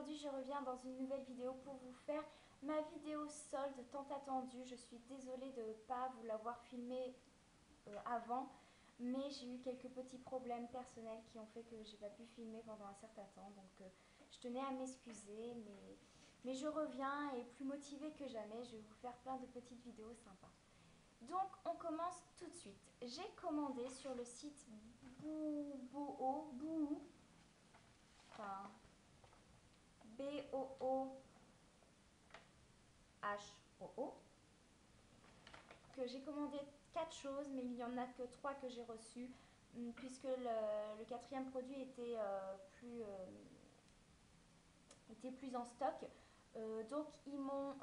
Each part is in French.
aujourd'hui je reviens dans une nouvelle vidéo pour vous faire ma vidéo solde tant attendue. Je suis désolée de ne pas vous l'avoir filmée avant, mais j'ai eu quelques petits problèmes personnels qui ont fait que j'ai pas pu filmer pendant un certain temps. Donc je tenais à m'excuser, mais je reviens et plus motivée que jamais. Je vais vous faire plein de petites vidéos sympas. Donc on commence tout de suite. J'ai commandé sur le site Boo, enfin Boohoo, que j'ai commandé 4 choses, mais il n'y en a que 3 que j'ai reçues, puisque le quatrième produit était plus en stock. Donc ils m'ont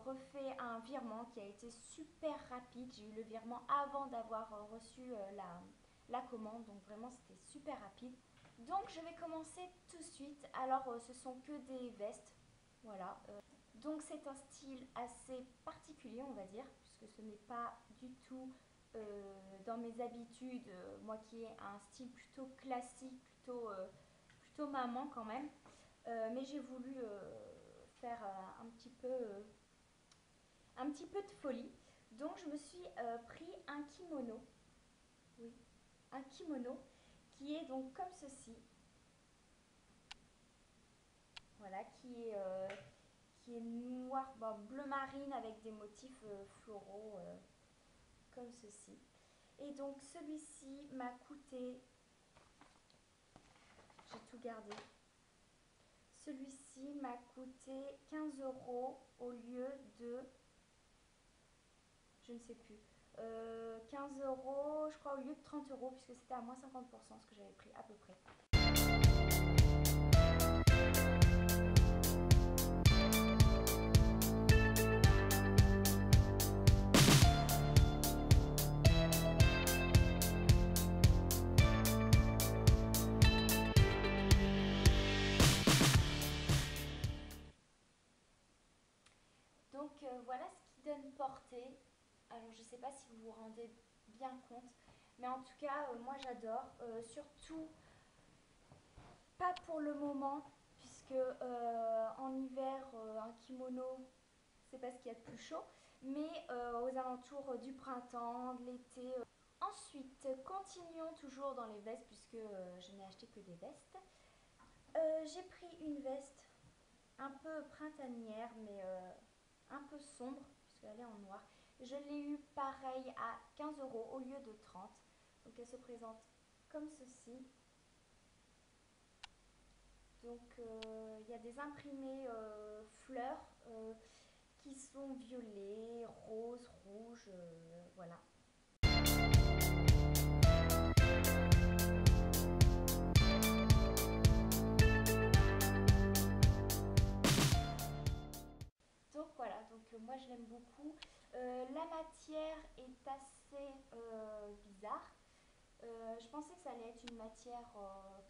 refait un virement qui a été super rapide. J'ai eu le virement avant d'avoir reçu la commande, donc vraiment c'était super rapide. Donc je vais commencer tout de suite. Alors ce sont que des vestes, voilà. Donc c'est un style assez particulier, on va dire, puisque ce n'est pas du tout dans mes habitudes, moi qui ai un style plutôt classique, plutôt maman quand même. Mais j'ai voulu faire un petit peu de folie. Donc je me suis pris un kimono, oui, un kimono qui est donc comme ceci, voilà, qui est noir, bon, bleu marine avec des motifs floraux comme ceci. Et donc celui-ci m'a coûté, j'ai tout gardé, celui-ci m'a coûté 15 € au lieu de, je ne sais plus, 15 € je crois au lieu de 30 € puisque c'était à moins 50% ce que j'avais pris à peu près. Donc voilà ce qui donne portée. Alors je ne sais pas si vous vous rendez bien compte, mais en tout cas moi j'adore. Surtout pas pour le moment, puisque en hiver un kimono c'est pas ce qu'il y a de plus chaud, mais aux alentours du printemps, de l'été. Ensuite, continuons toujours dans les vestes, puisque je n'ai acheté que des vestes. J'ai pris une veste un peu printanière, mais un peu sombre, puisqu'elle est en noir. Je l'ai eu pareil à 15 € au lieu de 30. Donc elle se présente comme ceci. Donc il y a des imprimés fleurs qui sont violets, roses, rouges, voilà. Donc voilà, donc moi je l'aime beaucoup. La matière est assez bizarre. Je pensais que ça allait être une matière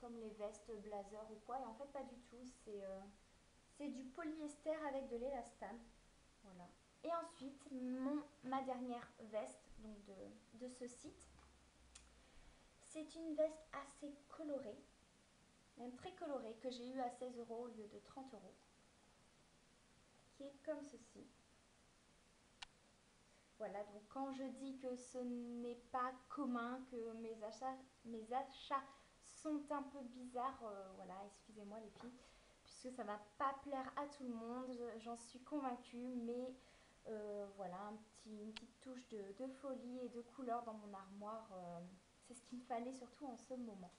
comme les vestes blazer ou quoi, et en fait pas du tout. C'est du polyester avec de l'élastane. Voilà. Et ensuite, ma dernière veste donc de ce site, c'est une veste assez colorée, même très colorée, que j'ai eu à 16 € au lieu de 30 €, qui est comme ceci. Voilà, donc quand je dis que ce n'est pas commun, que mes achats sont un peu bizarres, voilà, excusez-moi les filles, puisque ça ne va pas plaire à tout le monde, j'en suis convaincue, mais voilà, une petite touche de folie et de couleur dans mon armoire, c'est ce qu'il me fallait surtout en ce moment.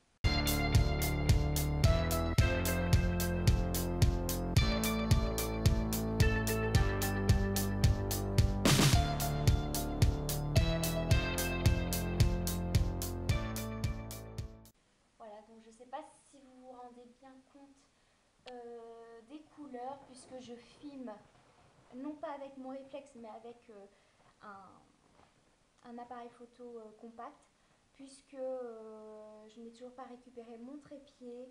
Voilà, donc je ne sais pas si vous vous rendez bien compte des couleurs, puisque je filme non pas avec mon réflexe mais avec un appareil photo compact, puisque je n'ai toujours pas récupéré mon trépied.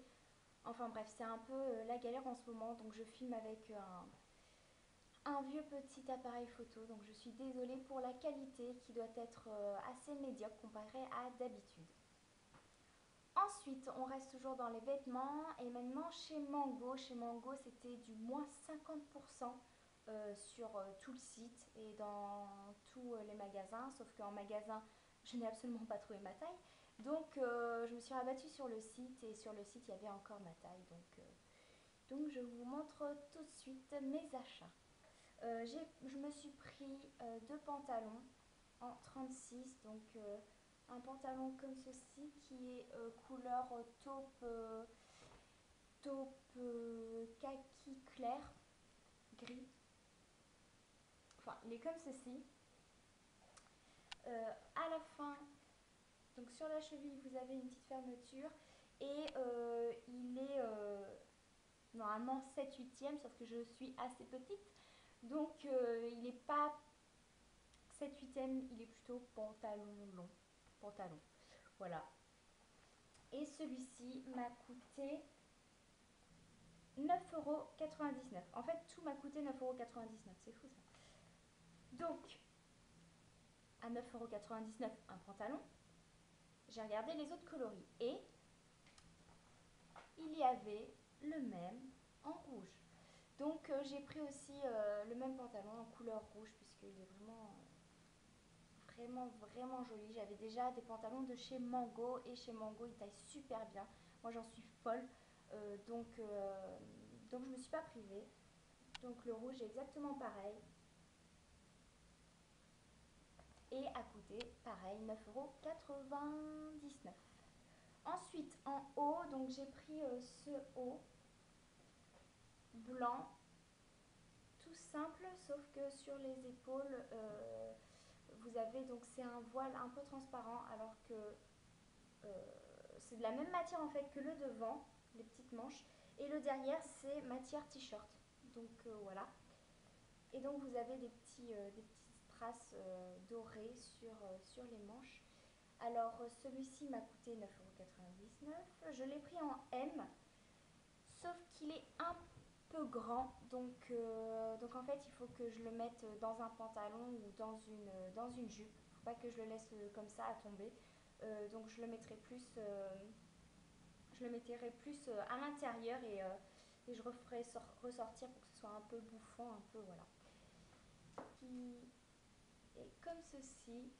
Enfin bref, c'est un peu la galère en ce moment, donc je filme avec un vieux petit appareil photo, donc je suis désolée pour la qualité qui doit être assez médiocre comparée à d'habitude. Ensuite, on reste toujours dans les vêtements et maintenant chez Mango. Chez Mango, c'était du moins 50% sur tout le site et dans tous les magasins. Sauf qu'en magasin, je n'ai absolument pas trouvé ma taille. Donc, je me suis rabattue sur le site et sur le site, il y avait encore ma taille. Donc je vous montre tout de suite mes achats. Je me suis pris deux pantalons en 36, donc un pantalon comme ceci qui est couleur taupe kaki clair, gris. Enfin, il est comme ceci. À la fin, donc sur la cheville, vous avez une petite fermeture et il est normalement 7 huitième, sauf que je suis assez petite. Donc il n'est pas 7 huitième, il est plutôt pantalon long. Pantalon. Voilà. Et celui-ci m'a coûté 9,99 €. En fait, tout m'a coûté 9,99 €. C'est fou ça. Donc, à 9,99 € un pantalon, j'ai regardé les autres coloris. Et il y avait le même en rouge. Donc, j'ai pris aussi le même pantalon en couleur rouge, puisqu'il est vraiment joli. J'avais déjà des pantalons de chez Mango et chez Mango ils taillent super bien. Moi j'en suis folle. Donc je me suis pas privée. Donc le rouge est exactement pareil et a coûté pareil 9,99 €. Ensuite en haut, donc j'ai pris ce haut blanc tout simple, sauf que sur les épaules vous avez, donc c'est un voile un peu transparent, alors que c'est de la même matière en fait que le devant, les petites manches, et le derrière c'est matière t-shirt. Donc voilà. Et donc vous avez des petites strass dorées sur les manches. Alors celui-ci m'a coûté 9,99 €. Je l'ai pris en M, sauf qu'il est un peu grand. Donc en fait il faut que je le mette dans un pantalon ou dans une jupe. Il ne faut pas que je le laisse comme ça à tomber. Donc je le mettrai plus à l'intérieur et je referai ressortir pour que ce soit un peu bouffant, un peu voilà. Qui est comme ceci.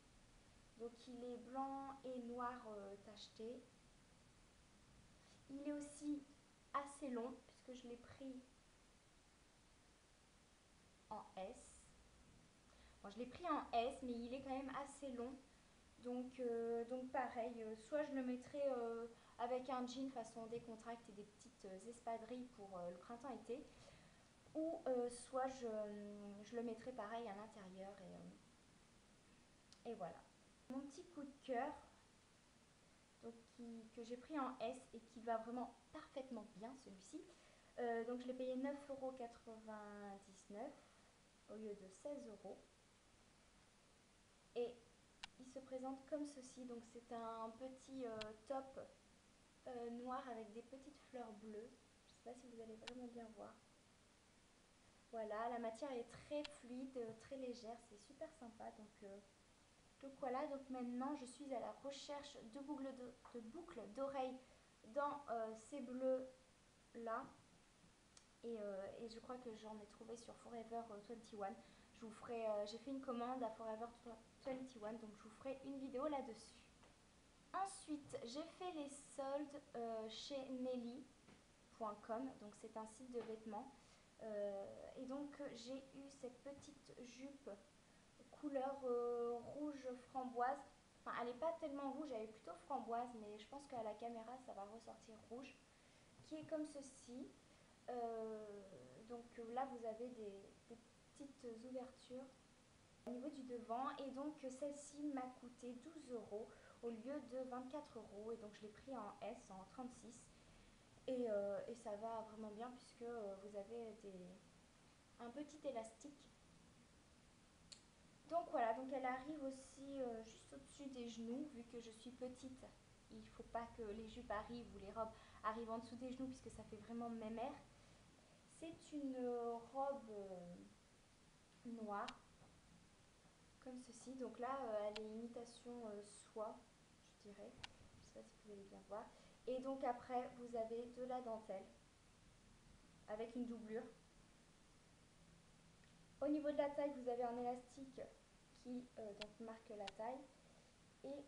Donc il est blanc et noir tacheté. Il est aussi assez long puisque je l'ai pris en S. Bon, je l'ai pris en S, mais il est quand même assez long. Donc pareil, soit je le mettrai avec un jean façon décontracte et des petites espadrilles pour le printemps-été, ou soit je le mettrai pareil à l'intérieur et voilà. Mon petit coup de cœur, donc que j'ai pris en S et qui va vraiment parfaitement bien celui-ci. Donc je l'ai payé 9,99 € au lieu de 16 €. Et il se présente comme ceci. Donc c'est un petit top noir avec des petites fleurs bleues. Je ne sais pas si vous allez vraiment bien voir. Voilà, la matière est très fluide, très légère, c'est super sympa. Donc voilà, donc maintenant je suis à la recherche de boucles d'oreilles dans ces bleus là. Et je crois que j'en ai trouvé sur Forever 21. J'ai fait une commande à Forever 21, donc je vous ferai une vidéo là-dessus. Ensuite, j'ai fait les soldes chez Nelly.com, donc c'est un site de vêtements. Et donc j'ai eu cette petite jupe couleur rouge framboise. Enfin, elle n'est pas tellement rouge, elle est plutôt framboise, mais je pense qu'à la caméra ça va ressortir rouge. Qui est comme ceci. Donc là vous avez des petites ouvertures au niveau du devant, et donc celle-ci m'a coûté 12 € au lieu de 24 €, et donc je l'ai pris en S, en 36, et ça va vraiment bien puisque vous avez un petit élastique. Donc voilà, donc elle arrive aussi juste au-dessus des genoux, vu que je suis petite. Il ne faut pas que les jupes arrivent ou les robes arrivent en dessous des genoux puisque ça fait vraiment mémère. C'est une robe noire, comme ceci. Donc là, elle est imitation soie, je dirais. Je ne sais sais pas si vous allez bien voir. Et donc après, vous avez de la dentelle avec une doublure. Au niveau de la taille, vous avez un élastique qui donc marque la taille. Et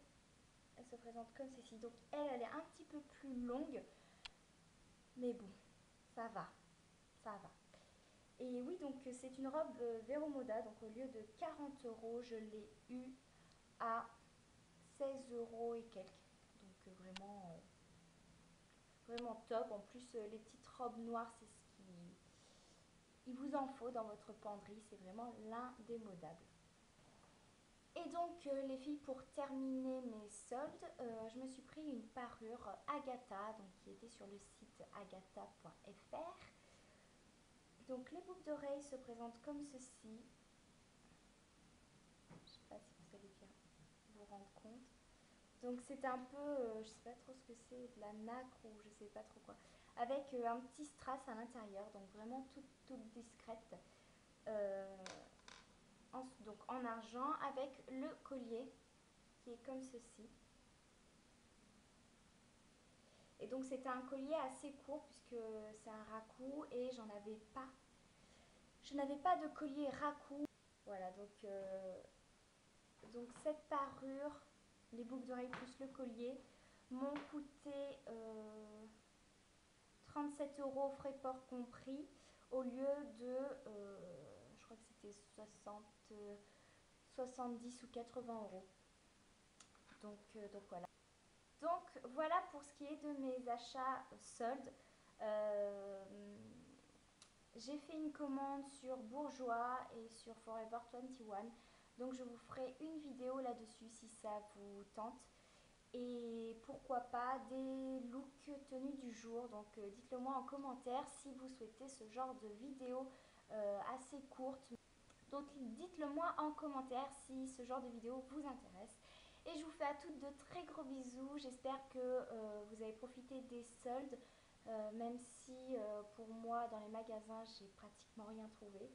elle se présente comme ceci. Donc elle est un petit peu plus longue. Mais bon, ça va. Ça va. Et oui, donc c'est une robe Vero Moda. Donc au lieu de 40 euros, je l'ai eu à 16 euros et quelques. Donc vraiment top. En plus, les petites robes noires, c'est ce qui il vous en faut dans votre penderie. C'est vraiment l'indémodable. Et donc les filles, pour terminer mes soldes, je me suis pris une parure Agatha, donc qui était sur le site agatha.fr. Donc les boucles d'oreilles se présentent comme ceci. Je ne sais pas si vous allez bien vous rendre compte. Donc c'est un peu, je sais pas trop ce que c'est, de la nacre ou je sais pas trop quoi. Avec un petit strass à l'intérieur, donc vraiment toute discrète. Donc en argent avec le collier qui est comme ceci. Et donc c'était un collier assez court puisque c'est un raku et je n'avais pas de collier raku. Voilà, donc cette parure, les boucles d'oreilles plus le collier, m'ont coûté 37 euros frais port compris au lieu de, je crois que c'était 70 ou 80 euros. Donc voilà. Donc voilà pour ce qui est de mes achats soldes. Euh, j'ai fait une commande sur Bourjois et sur Forever 21. Donc je vous ferai une vidéo là-dessus si ça vous tente. Et pourquoi pas des looks tenus du jour. Donc dites-le moi en commentaire si vous souhaitez ce genre de vidéo assez courte. Donc dites-le moi en commentaire si ce genre de vidéo vous intéresse. Et je vous fais à toutes de très gros bisous. J'espère que vous avez profité des soldes. Même si pour moi dans les magasins j'ai pratiquement rien trouvé.